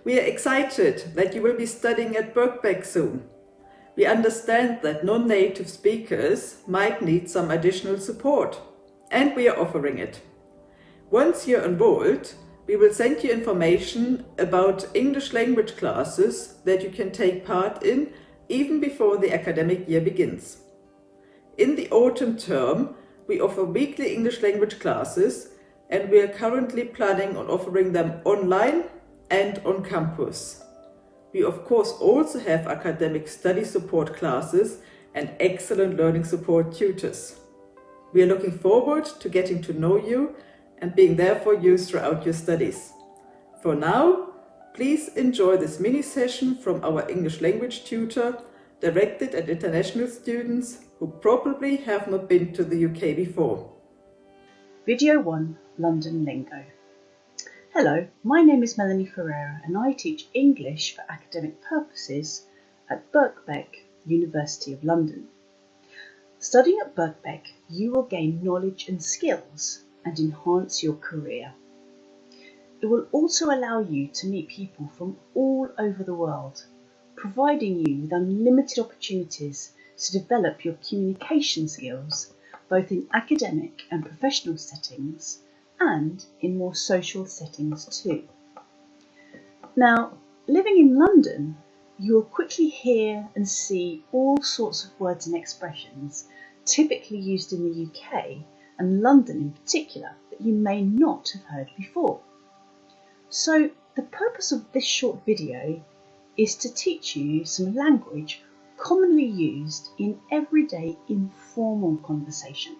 We are excited that you will be studying at Birkbeck soon. We understand that non-native speakers might need some additional support, and we are offering it. Once you're enrolled, we will send you information about English language classes that you can take part in even before the academic year begins. In the autumn term, we offer weekly English language classes, and we are currently planning on offering them online and on campus. We of course also have academic study support classes and excellent learning support tutors. We are looking forward to getting to know you and being there for you throughout your studies. For now, please enjoy this mini session from our English language tutor directed at international students who probably have not been to the UK before. Video 1, London Lingo. Hello, my name is Melanie Ferreira and I teach English for academic purposes at Birkbeck, University of London. Studying at Birkbeck, you will gain knowledge and skills and enhance your career. It will also allow you to meet people from all over the world, providing you with unlimited opportunities to develop your communication skills both in academic and professional settings and in more social settings too. Now, living in London, you will quickly hear and see all sorts of words and expressions typically used in the UK and London in particular that you may not have heard before. So the purpose of this short video is to teach you some language commonly used in everyday informal conversation.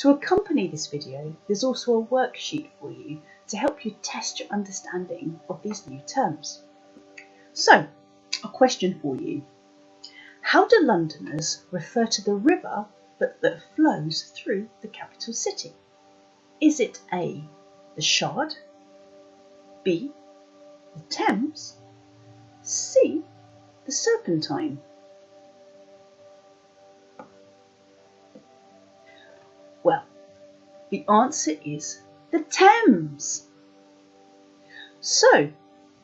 To accompany this video, there's also a worksheet for you to help you test your understanding of these new terms. So, a question for you. How do Londoners refer to the river that flows through the capital city? Is it A, the Shard, B, the Thames, C, the Serpentine? Well, the answer is the Thames. So,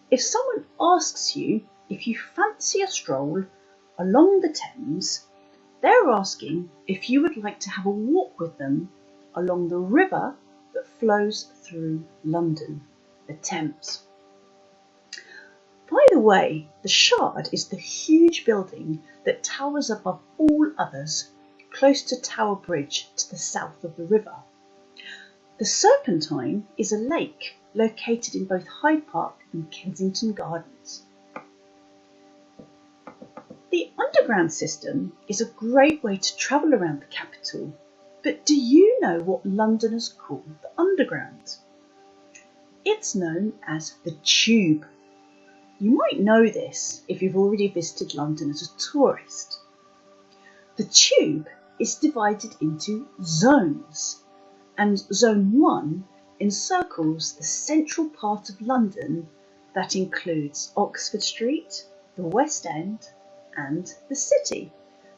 if someone asks you if you fancy a stroll along the Thames, they're asking if you would like to have a walk with them along the river that flows through London, the Thames. By the way, the Shard is the huge building that towers above all others, close to Tower Bridge to the south of the river. The Serpentine is a lake located in both Hyde Park and Kensington Gardens. The underground system is a great way to travel around the capital, but do you know what Londoners call the underground? It's known as the Tube. You might know this if you've already visited London as a tourist. The Tube is divided into zones, and Zone 1 encircles the central part of London that includes Oxford Street, the West End, and the City,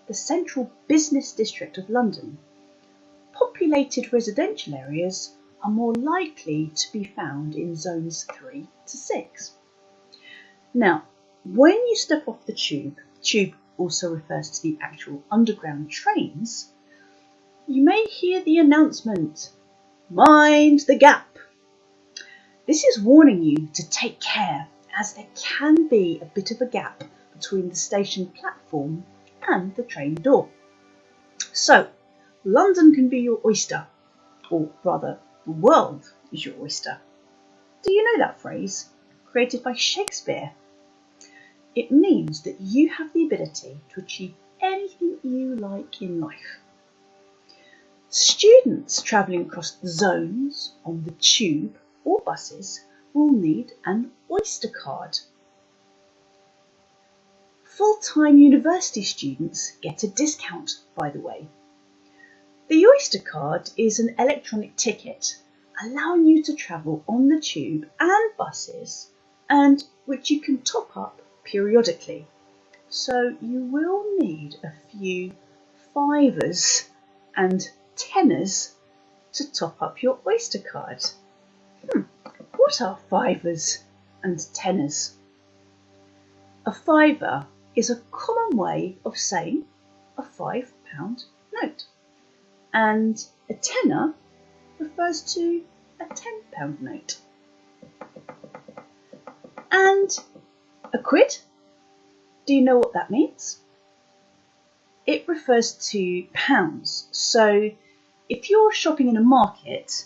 the central business district of London. Populated residential areas are more likely to be found in Zones 3 to 6. Now, when you step off the tube also refers to the actual underground trains, you may hear the announcement, "Mind the gap." This is warning you to take care, as there can be a bit of a gap between the station platform and the train door. So, London can be your oyster, or rather, the world is your oyster. Do you know that phrase, created by Shakespeare? It means that you have the ability to achieve anything you like in life. Students travelling across the zones on the tube or buses will need an Oyster card. Full-time university students get a discount, by the way. The Oyster card is an electronic ticket allowing you to travel on the tube and buses, and which you can top up periodically. So you will need a few fivers and tenors to top up your Oyster card. What are fivers and tenors. A fiver is a common way of saying a £5 note, and a tenner refers to a £10 note. And a quid, do you know what that means? It refers to pounds. So if you're shopping in a market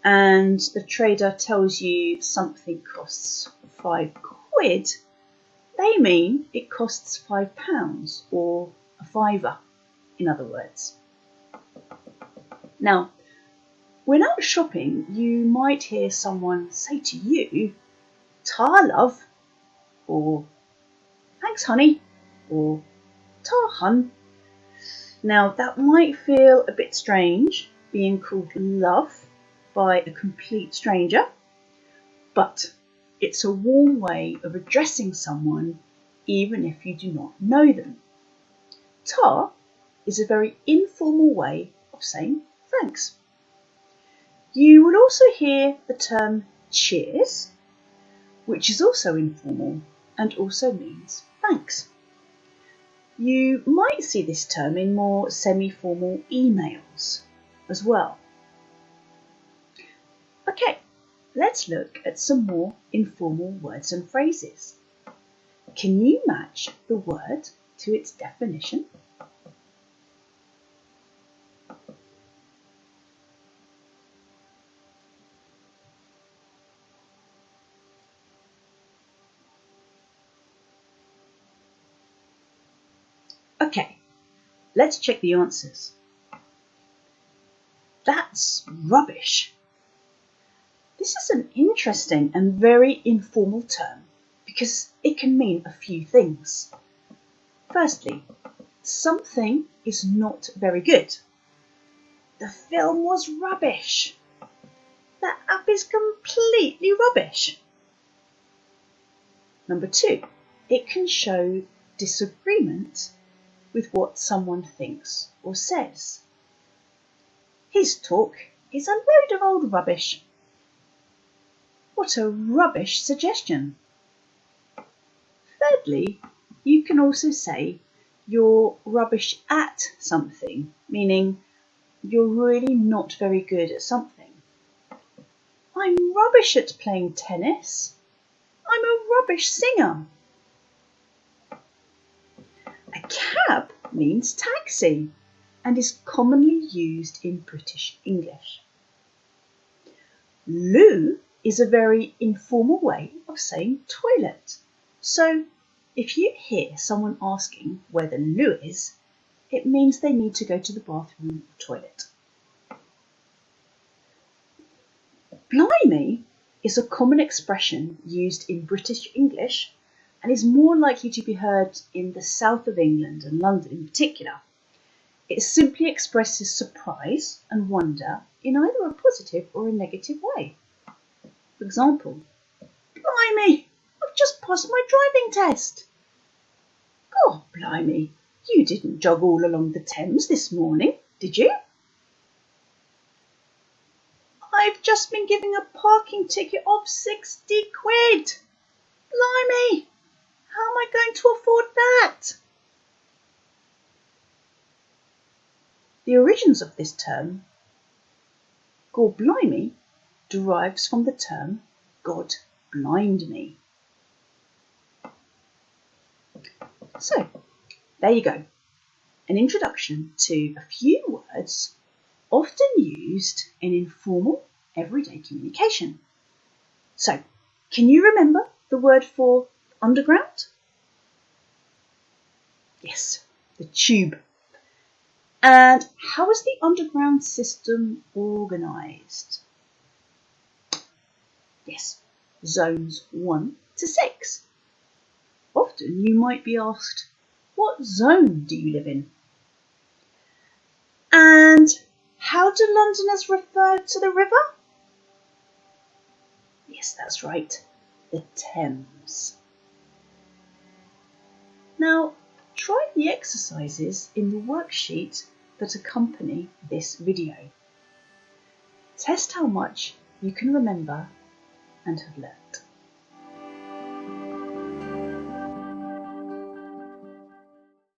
and the trader tells you something costs £5, they mean it costs £5 or a fiver, in other words. Now, when out shopping, you might hear someone say to you, "Ta love," or "Thanks honey," or "Ta hun." Now that might feel a bit strange, being called love by a complete stranger, but it's a warm way of addressing someone even if you do not know them. Ta is a very informal way of saying thanks. You will also hear the term cheers, which is also informal and also means thanks. You might see this term in more semi-formal emails as well. Okay, let's look at some more informal words and phrases. Can you match the word to its definition? Okay, let's check the answers. That's rubbish. This is an interesting and very informal term because it can mean a few things. Firstly, something is not very good. The film was rubbish. The app is completely rubbish. Number 2, it can show disagreement with what someone thinks or says. His talk is a load of old rubbish. What a rubbish suggestion. Thirdly, you can also say you're rubbish at something, meaning you're really not very good at something. I'm rubbish at playing tennis. I'm a rubbish singer. A cab means taxi and is commonly used in British English. Loo is a very informal way of saying toilet. So if you hear someone asking where the loo is, it means they need to go to the bathroom or toilet. Blimey is a common expression used in British English and is more likely to be heard in the south of England and London in particular. It simply expresses surprise and wonder in either a positive or a negative way. For example, "Blimey, I've just passed my driving test." "God, blimey, you didn't jog all along the Thames this morning, did you?" "I've just been given a parking ticket of 60 quid. Blimey, how am I going to afford that?" The origins of this term, "God blimey," derives from the term "God blind me." So, there you go. An introduction to a few words often used in informal, everyday communication. So, can you remember the word for underground? Yes, the tube. And how is the underground system organised? Yes, zones 1 to 6. Often you might be asked, what zone do you live in? And how do Londoners refer to the river? Yes, that's right, the Thames. Now, try the exercises in the worksheet that accompany this video. Test how much you can remember and have learnt.